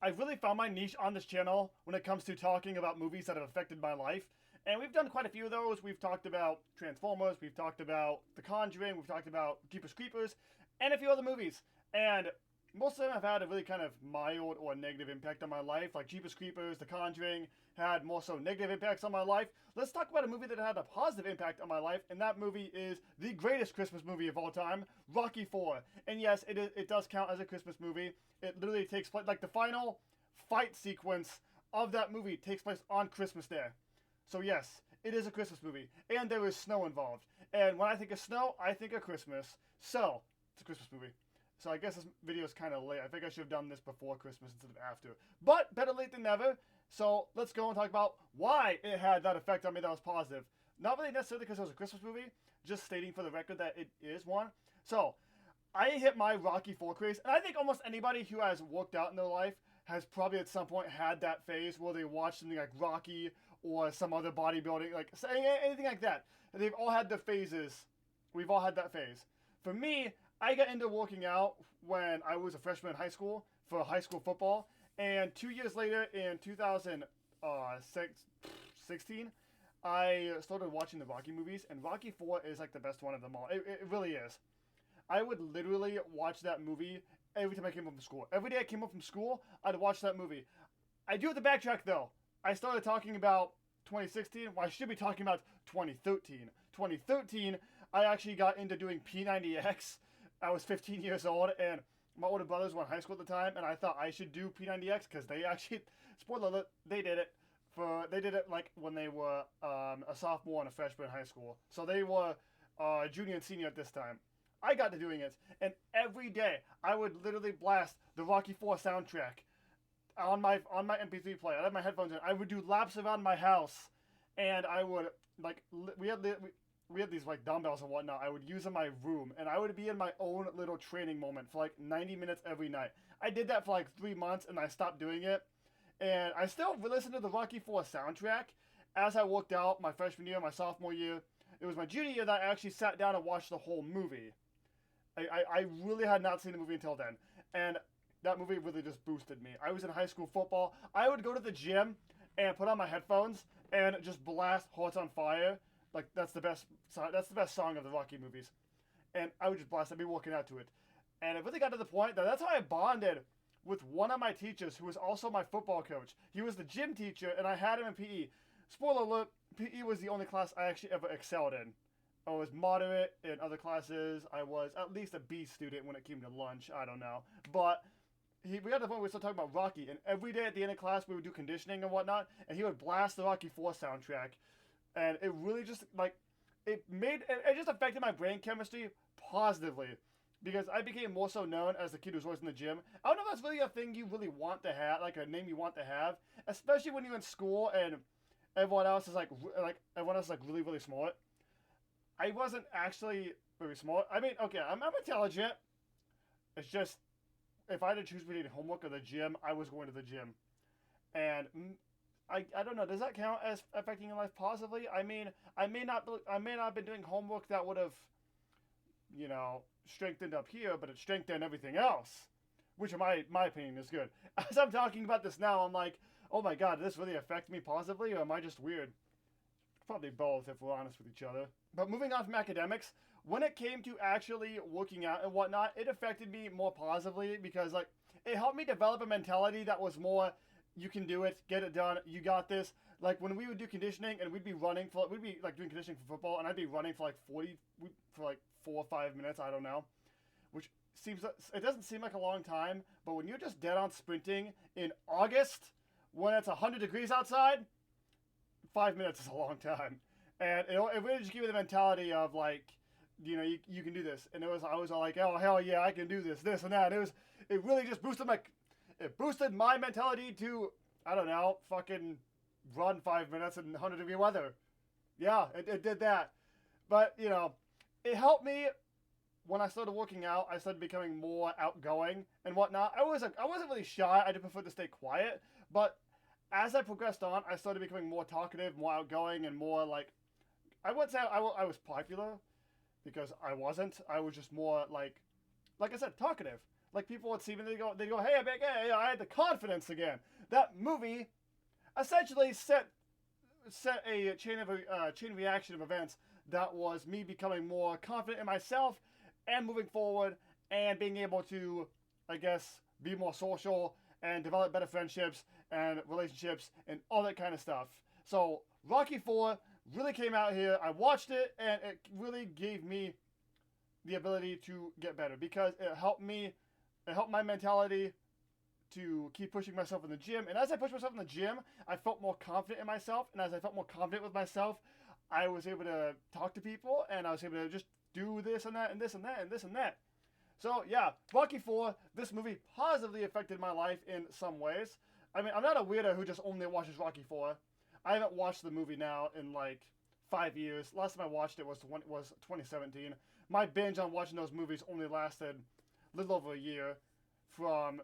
I've really found my niche on this channel when it comes to talking about movies that have affected my life. And we've done quite a few of those. We've talked about Transformers, we've talked about The Conjuring, we've talked about Jeepers Creepers, and a few other movies. And most of them have had a really kind of mild or negative impact on my life. Like Jeepers Creepers, The Conjuring had more so negative impacts on my life. Let's talk about a movie that had a positive impact on my life, and that movie is the greatest Christmas movie of all time, Rocky IV. And yes, it does count as a Christmas movie. It literally takes place, like the final fight sequence of that movie takes place on Christmas Day. So yes, it is a Christmas movie, and there is snow involved. And when I think of snow, I think of Christmas. So, it's a Christmas movie. So I guess this video is kind of late. I think I should have done this before Christmas instead of after. But better late than never. So let's go and talk about why it had that effect on me that was positive. Not really necessarily because it was a Christmas movie, just stating for the record that it is one. So, I hit my Rocky IV craze, and I think almost anybody who has worked out in their life has probably at some point had that phase where they watch something like Rocky or some other bodybuilding, like anything like that. And they've all had the phases. We've all had that phase. For me, I got into working out when I was a freshman in high school for high school football. And 2 years later, in 2016, I started watching the Rocky movies. And Rocky IV is like the best one of them all. It really is. I would literally watch that movie every time I came home from school. Every day I came home from school, I'd watch that movie. I do have to backtrack though. I started talking about 2016. Well, I should be talking about 2013. 2013, I actually got into doing P90X. I was 15 years old, and my older brothers were in high school at the time, and I thought I should do P90X because they actually, spoiler alert, they did it. They did it like when they were a sophomore and a freshman in high school. So they were junior and senior at this time. I got to doing it, and every day I would literally blast the Rocky IV soundtrack on my MP3 player. I had my headphones in. I would do laps around my house, and I would like we had these like dumbbells and whatnot. I would use in my room, and I would be in my own little training moment for like 90 minutes every night. I did that for like 3 months, and I stopped doing it. And I still listen to the Rocky IV soundtrack as I worked out my freshman year, my sophomore year. It was my junior year that I actually sat down and watched the whole movie. I really had not seen the movie until then. And that movie really just boosted me. I was in high school football. I would go to the gym and put on my headphones and just blast Hearts on Fire. Like, that's the best song of the Rocky movies. And I would just blast. I'd be working out to it. And it really got to the point that that's how I bonded with one of my teachers who was also my football coach. He was the gym teacher, and I had him in PE. Spoiler alert, PE was the only class I actually ever excelled in. I was moderate in other classes. I was at least a B student when it came to lunch. I don't know. But we got to the point where we started talking about Rocky. And every day at the end of class, we would do conditioning and whatnot. And he would blast the Rocky IV soundtrack. And it really just, like, it just affected my brain chemistry positively. Because I became more so known as the kid who's always in the gym. I don't know if that's really a thing you really want to have, like a name you want to have. Especially when you're in school and everyone else is like really, really smart. I wasn't actually very smart. I mean, okay, I'm intelligent. It's just, if I had to choose between homework or the gym, I was going to the gym. And I don't know, does that count as affecting your life positively? I mean, I may not have been doing homework that would have, you know, strengthened up here, but it strengthened everything else. Which in my opinion is good. As I'm talking about this now, I'm like, oh my god, did this really affect me positively, or am I just weird? Probably both, if we're honest with each other. But moving on from academics, when it came to actually working out and whatnot, it affected me more positively because, like, it helped me develop a mentality that was more, you can do it, get it done, you got this. Like, when we would do conditioning and we'd be like, doing conditioning for football, and I'd be running for like 4 or 5 minutes, I don't know. Which it doesn't seem like a long time, but when you're just dead on sprinting in August, when it's 100 degrees outside, 5 minutes is a long time. And it really just gave me the mentality of, like, you know, you can do this. And I was all like, oh, hell yeah, I can do this and that. It really just boosted my mentality to, I don't know, fucking run 5 minutes in 100-degree weather. Yeah, it did that. But, you know, it helped me when I started working out. I started becoming more outgoing and whatnot. I wasn't really shy. I did prefer to stay quiet. But as I progressed on, I started becoming more talkative, more outgoing, and more like, I wouldn't say I was popular, because I wasn't. I was just more like I said, talkative. like people would see me, they go, hey, I had the confidence again. That movie essentially set a chain reaction of events that was me becoming more confident in myself and moving forward and being able to, I guess, be more social and develop better friendships and relationships and all that kind of stuff. So Rocky 4 really came out here. I watched it and it really gave me the ability to get better because it helped my mentality to keep pushing myself in the gym. And as I pushed myself in the gym, I felt more confident in myself. And as I felt more confident with myself, I was able to talk to people and I was able to just do this and that and this and that and this and that. So yeah, Rocky 4, this movie positively affected my life in some ways. I mean, I'm not a weirdo who just only watches Rocky 4. I haven't watched the movie now in like 5 years. Last time I watched it was 2017. My binge on watching those movies only lasted a little over a year, from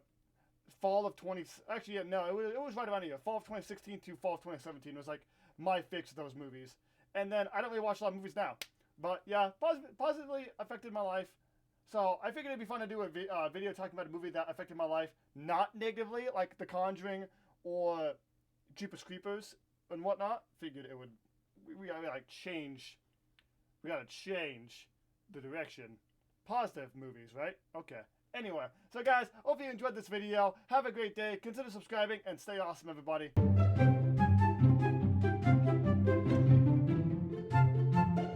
fall of 20. Actually, yeah, no, it was right around a year. Fall of 2016 to fall of 2017 was like my fix of those movies. And then I don't really watch a lot of movies now. But yeah, positively affected my life. So I figured it'd be fun to do a video talking about a movie that affected my life, not negatively, like The Conjuring or Jeepers Creepers and whatnot. Figured it would. We gotta like change. We gotta change the direction. Positive movies, right? Okay. Anyway, so guys, hope you enjoyed this video. Have a great day. Consider subscribing and stay awesome, everybody.